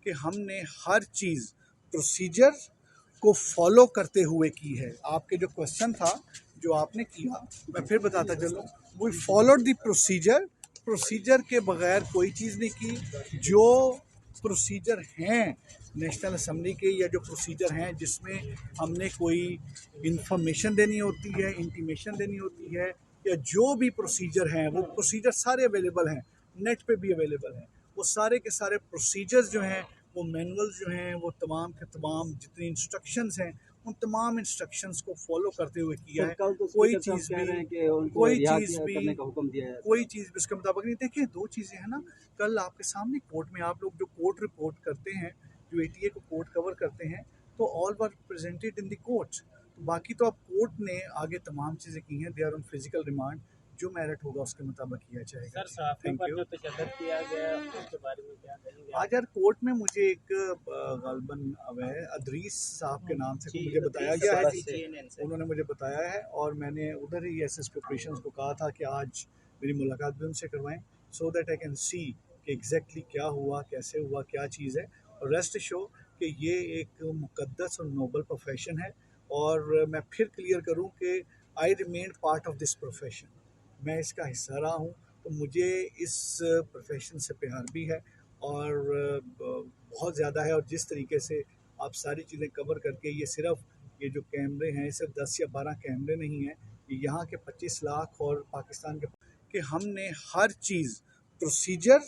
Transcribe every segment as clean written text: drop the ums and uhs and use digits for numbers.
कि हमने हर चीज़ प्रोसीजर को फॉलो करते हुए की है। आपके जो क्वेश्चन था जो आपने किया, मैं फिर बताता चलूँ, we followed the procedure. Procedure के बगैर कोई चीज़ नहीं की। जो प्रोसीजर हैं नेशनल असम्बली के, या जो प्रोसीजर हैं जिसमें हमने कोई इंफॉर्मेशन देनी होती है, इंटीमेशन देनी होती है, या जो भी प्रोसीजर हैं, वो प्रोसीजर सारे अवेलेबल हैं, नेट पे भी अवेलेबल हैं। वो सारे के सारे प्रोसीजर्स जो हैं, वो मैनुअल जो हैं, वो तमाम के तमाम जितनी इंस्ट्रक्शंस हैं, उन तमाम इंस्ट्रक्शंस को फॉलो करते हुए किया है। कल तो कोई स्पीकर साहब चीज़ कह भी रहे हैं कि उनको कोई रिहा चीज़ भी करने का हुक्म दिया है। कोई चीज़ भी इसके मुताबिक नहीं। देखिए, दो चीज़ें हैं ना, कल आपके सामने कोर्ट में आप लोग जो कोर्ट रिपोर्ट करते हैं, जो एटीए को कोर्ट कवर करते हैं, तो all were presented in the court. तो बाकी तो अब कोर्ट ने आगे तमाम चीज़ें की हैं, they are on physical remand. जो मेरिट होगा उसके मुताबिक किया जाएगा। सर, साफियों थैंक पर यू। जो तशद्दुद किया गया उसके बारे में क्या कहेंगे? आज यार कोर्ट में मुझे एक गालबन अवै अदरीस साहब के नाम से मुझे बताया गया है जी। उन्होंने मुझे बताया है और मैंने उधर ही एसएसपी ऑपरेशंस को कहा था कि आज मेरी मुलाकात भी उनसे करवाएं, so that I can see कि एग्जैक्टली क्या हुआ, कैसे हुआ, क्या चीज़ है। और रेस्ट शो कि ये एक मुकद्दस और नोबल प्रोफेशन है। और मैं फिर क्लियर करूं कि I remain part of this profession. मैं इसका हिस्सा रहा हूं, तो मुझे इस प्रोफेशन से प्यार भी है और बहुत ज़्यादा है। और जिस तरीके से आप सारी चीज़ें कवर करके, ये जो कैमरे हैं, सिर्फ 10 या 12 कैमरे नहीं हैं, ये यहाँ के 25 लाख और पाकिस्तान के, कि हमने हर चीज़ प्रोसीजर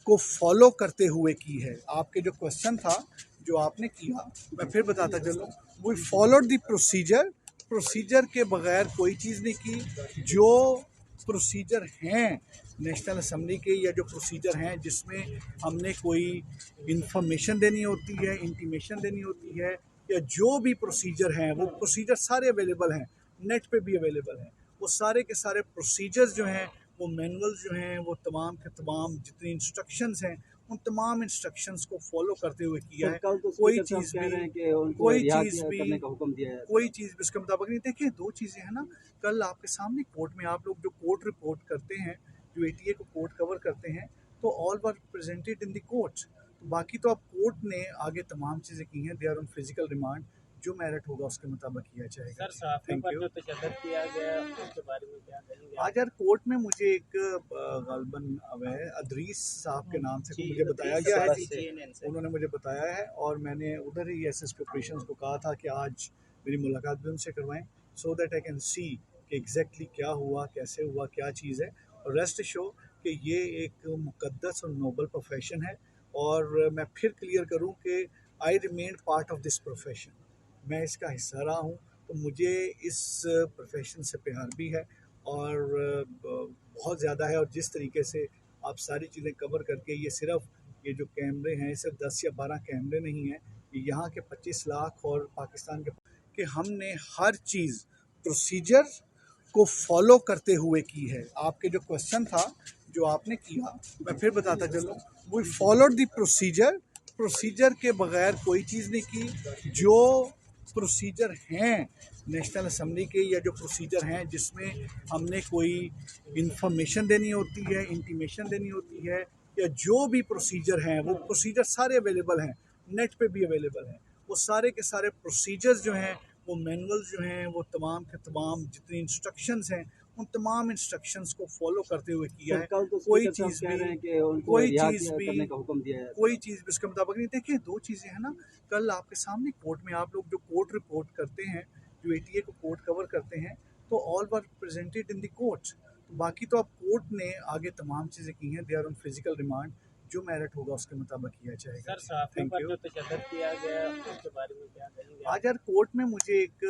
को फॉलो करते हुए की है। आपके जो क्वेश्चन था जो आपने किया, मैं फिर बताता चलूँ, we followed the procedure. Procedure के बगैर कोई चीज़ नहीं की। जो प्रोसीजर हैं नेशनल असम्बली के, या जो प्रोसीजर हैं जिसमें हमने कोई इंफॉर्मेशन देनी होती है, इंटीमेशन देनी होती है, या जो भी प्रोसीजर हैं, वो प्रोसीजर सारे अवेलेबल हैं, नेट पे भी अवेलेबल हैं। वो सारे के सारे प्रोसीजर्स जो हैं, वो मैनुअल जो हैं, वो तमाम के तमाम जितनी इंस्ट्रक्शंस हैं, उन तमाम इंस्ट्रक्शंस को फॉलो करते हुए किया है। कल तो कोई स्पीकर साहब चीज़ कह भी रहे हैं कि उनको कोई रिहा चीज़ भी करने का हुक्म दिया है। कोई चीज़ भी इसके मुताबिक नहीं। देखिए, दो चीज़ें हैं ना, कल आपके सामने कोर्ट में आप लोग जो कोर्ट रिपोर्ट करते हैं, जो एटीए को कोर्ट कवर करते हैं, तो all were presented in the court. तो बाकी तो अब कोर्ट ने आगे तमाम चीज़ें की हैं, they are on physical remand. जो मेरिट होगा उसके मुताबिक किया जाएगा। सर, साफियों थैंक पर यू। जो तशद्दुद किया गया उसके बारे में क्या कहेंगे? आज यार कोर्ट में मुझे एक गालबन अवै अदरीस साहब के नाम से मुझे बताया गया है जी। उन्होंने मुझे बताया है और मैंने उधर ही एसएसपी ऑपरेशंस को कहा था कि आज मेरी मुलाकात भी उनसे करवाएं, so that I can see कि एग्जैक्टली क्या हुआ, कैसे हुआ, क्या चीज़ है। और रेस्ट शो कि ये एक मुकद्दस और नोबल प्रोफेशन है। और मैं फिर क्लियर करूं कि I remain part of this profession. मैं इसका हिस्सा रहा हूं, तो मुझे इस प्रोफेशन से प्यार भी है और बहुत ज़्यादा है। और जिस तरीके से आप सारी चीज़ें कवर करके, ये जो कैमरे हैं, सिर्फ 10 या 12 कैमरे नहीं हैं, ये यहाँ के 25 लाख और पाकिस्तान के, कि हमने हर चीज़ प्रोसीजर को फॉलो करते हुए की है। आपके जो क्वेश्चन था जो आपने किया, मैं फिर बताता चलूँ, we followed the procedure. Procedure के बगैर कोई चीज़ नहीं की। जो प्रोसीजर हैं नेशनल असम्बली के, या जो प्रोसीजर हैं जिसमें हमने कोई इंफॉर्मेशन देनी होती है, इंटीमेशन देनी होती है, या जो भी प्रोसीजर हैं, वो प्रोसीजर सारे अवेलेबल हैं, नेट पे भी अवेलेबल हैं। वो सारे के सारे प्रोसीजर्स जो हैं, वो मैनुअल जो हैं, वो तमाम के तमाम जितनी इंस्ट्रक्शंस हैं, उन तमाम इंस्ट्रक्शंस को फॉलो करते हुए किया है। कल तो कोई स्पीकर साहब चीज़ कह रहे हैं भी कि उनको कोई रिहा चीज़ भी करने का हुक्म दिया है। कोई चीज़ भी इसके मुताबिक नहीं। देखिए, दो चीज़ें हैं ना, कल आपके सामने कोर्ट में आप लोग जो कोर्ट रिपोर्ट करते हैं, जो एटीए को कोर्ट कवर करते हैं, तो all were presented in the court. तो बाकी तो अब कोर्ट ने आगे तमाम चीज़ें की हैं, they are on physical remand. जो मेरिट होगा उसके मुताबिक किया जाएगा। सर, साफियों थैंक पर यू। जो तशद्दुद किया गया उसके बारे में क्या कहेंगे? आज यार कोर्ट में मुझे एक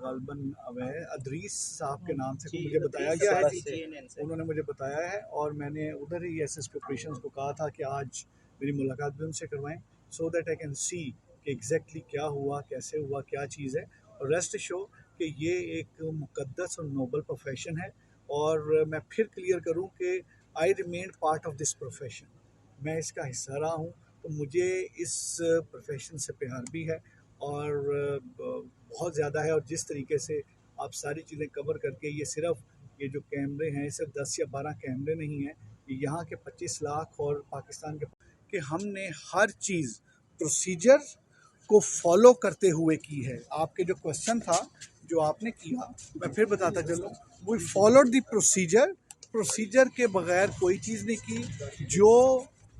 गालबन अवै अदरीस साहब के नाम से मुझे बताया गया है जी। उन्होंने मुझे बताया है और मैंने उधर ही एसएसपी ऑपरेशंस को कहा था कि आज मेरी मुलाकात भी उनसे करवाएं, so that I can see कि एग्जैक्टली क्या हुआ, कैसे हुआ, क्या चीज़ है। और रेस्ट शो कि ये एक मुकद्दस और नोबल प्रोफेशन है। और मैं फिर क्लियर करूं कि I remain part of this profession. मैं इसका हिस्सा रहा हूं, तो मुझे इस प्रोफेशन से प्यार भी है और बहुत ज़्यादा है। और जिस तरीके से आप सारी चीज़ें कवर करके, ये जो कैमरे हैं, सिर्फ 10 या 12 कैमरे नहीं हैं, ये यहाँ के 25 लाख और पाकिस्तान के, कि हमने हर चीज़ प्रोसीजर को फॉलो करते हुए की है। आपके जो क्वेश्चन था जो आपने किया, मैं फिर बताता चलूँ, वी फॉलोड द प्रोसीजर के बगैर कोई चीज़ नहीं की। जो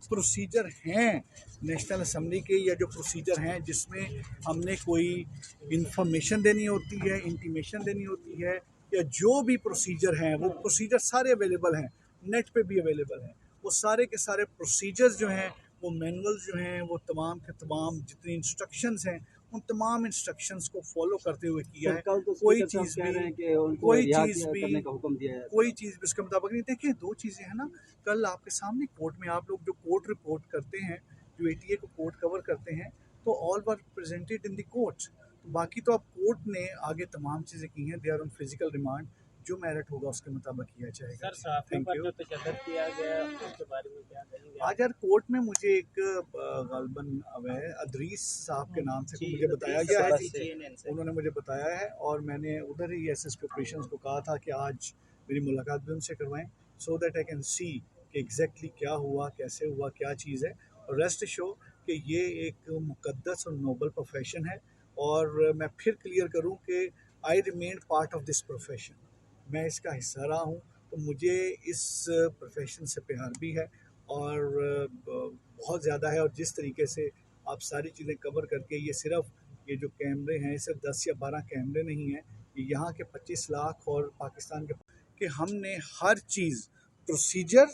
प्रोसीजर हैं नेशनल असम्बली के, या जो प्रोसीजर हैं जिसमें हमने कोई इंफॉर्मेशन देनी होती है, इंटीमेशन देनी होती है, या जो भी प्रोसीजर हैं वो प्रोसीजर सारे अवेलेबल हैं, नेट पे भी अवेलेबल हैं। वो सारे के सारे प्रोसीजर्स जो हैं, वो मैनुअल्स जो हैं, वो तमाम के तमाम जितनी इंस्ट्रक्शंस हैं, उन तमाम इंस्ट्रक्शंस को फॉलो करते हुए किया है। कल तो कोई स्पीकर साहब चीज़ कह रहे हैं भी कि उनको कोई रिहा चीज़ भी करने का हुक्म दिया है। कोई चीज़ भी उसके मुताबिक नहीं। देखिए, दो चीज़ें हैं ना, कल आपके सामने कोर्ट में आप लोग जो कोर्ट रिपोर्ट करते हैं, जो एटीए को कोर्ट कवर करते हैं, तो all were presented in the court. बाकी तो अब कोर्ट ने आगे तमाम चीज़ें की हैं, they are on physical remand. जो मेरिट होगा उसके मुताबिक किया जाएगा। सर साहब थैंक पर यू। जो तशद्दुद किया गया उसके बारे में क्या कहेंगे? आज यार कोर्ट में मुझे एक गालबन अवै अदरीस साहब के नाम से मुझे बताया गया है जी। उन्होंने मुझे बताया है और मैंने उधर ही एसएसपी ऑपरेशंस को कहा था कि आज मेरी मुलाकात भी उनसे करवाएं, so that I can see कि एग्जैक्टली क्या हुआ, कैसे हुआ, क्या चीज़ है। और रेस्ट शो कि ये एक मुकद्दस और नोबल प्रोफेशन है। और मैं फिर क्लियर करूँ कि I remain part of this profession, मैं इसका हिस्सा रहा हूँ, तो मुझे इस प्रोफेशन से प्यार भी है और बहुत ज़्यादा है। और जिस तरीके से आप सारी चीज़ें कवर करके, ये जो कैमरे हैं सिर्फ 10 या 12 कैमरे नहीं हैं, ये यहाँ के 25 लाख और पाकिस्तान के, कि हमने हर चीज़ प्रोसीजर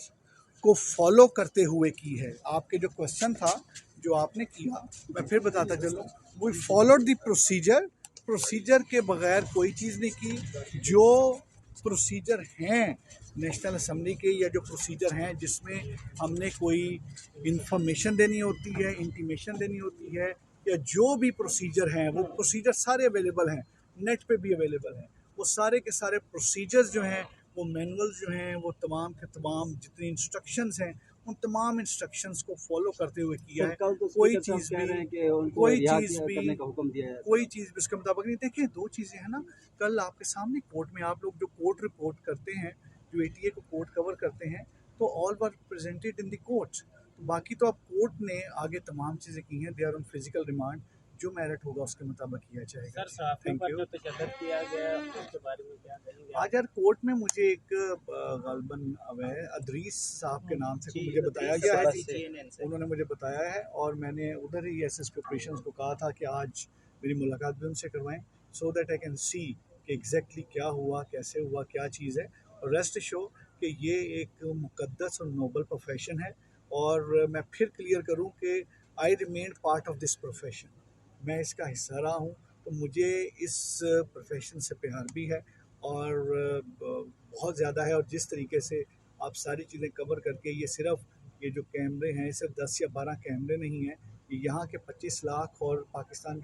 को फॉलो करते हुए की है। आपके जो क्वेश्चन था जो आपने किया, मैं फिर बताता चलूँ, वी फॉलोड द प्रोसीजर के बगैर कोई चीज़ नहीं की। जो प्रोसीजर हैं नेशनल असम्बली के, या जो प्रोसीजर हैं जिसमें हमने कोई इंफॉर्मेशन देनी होती है, इंटीमेशन देनी होती है, या जो भी प्रोसीजर हैं वो प्रोसीजर सारे अवेलेबल हैं, नेट पे भी अवेलेबल हैं। वो सारे के सारे प्रोसीजर्स जो हैं, वो मैनुअल्स जो हैं, वो तमाम के तमाम जितनी इंस्ट्रक्शंस हैं, उन तमाम इंस्ट्रक्शंस को फॉलो करते हुए किया है। कल तो कोई स्पीकर साहब चीज़ कह रहे हैं कि उनको कोई रिहा चीज़ भी करने का हुक्म दिया है। कोई चीज़ भी उसके मुताबिक नहीं। देखिए, दो चीज़ें हैं ना, कल आपके सामने कोर्ट में आप लोग जो कोर्ट रिपोर्ट करते हैं, जो एटीए को कोर्ट कवर करते हैं, तो all were presented in the court. बाकी तो अब कोर्ट ने आगे तमाम चीज़ें की हैं, they are on physical remand. जो मेरिट होगा उसके मुताबिक किया जाएगा। सर साहब थैंक पर यू। जो तशद्दुद किया गया उसके बारे में क्या कहेंगे? आज यार कोर्ट में मुझे एक गालबन अवै अदरीस साहब के नाम से मुझे बताया गया है जी। उन्होंने मुझे बताया है और मैंने उधर ही एसएसपी ऑपरेशंस को कहा था कि आज मेरी मुलाकात भी उनसे करवाएं, so that I can see कि एग्जैक्टली क्या हुआ, कैसे हुआ, क्या चीज़ है। और रेस्ट शो कि ये एक मुकद्दस और नोबल प्रोफेशन है। और मैं फिर क्लियर करूँ कि I remain part of this profession, मैं इसका हिस्सा रहा हूँ, तो मुझे इस प्रोफेशन से प्यार भी है और बहुत ज़्यादा है। और जिस तरीके से आप सारी चीज़ें कवर करके, ये जो कैमरे हैं सिर्फ 10 या 12 कैमरे नहीं हैं, ये यहाँ के 25 लाख और पाकिस्तान के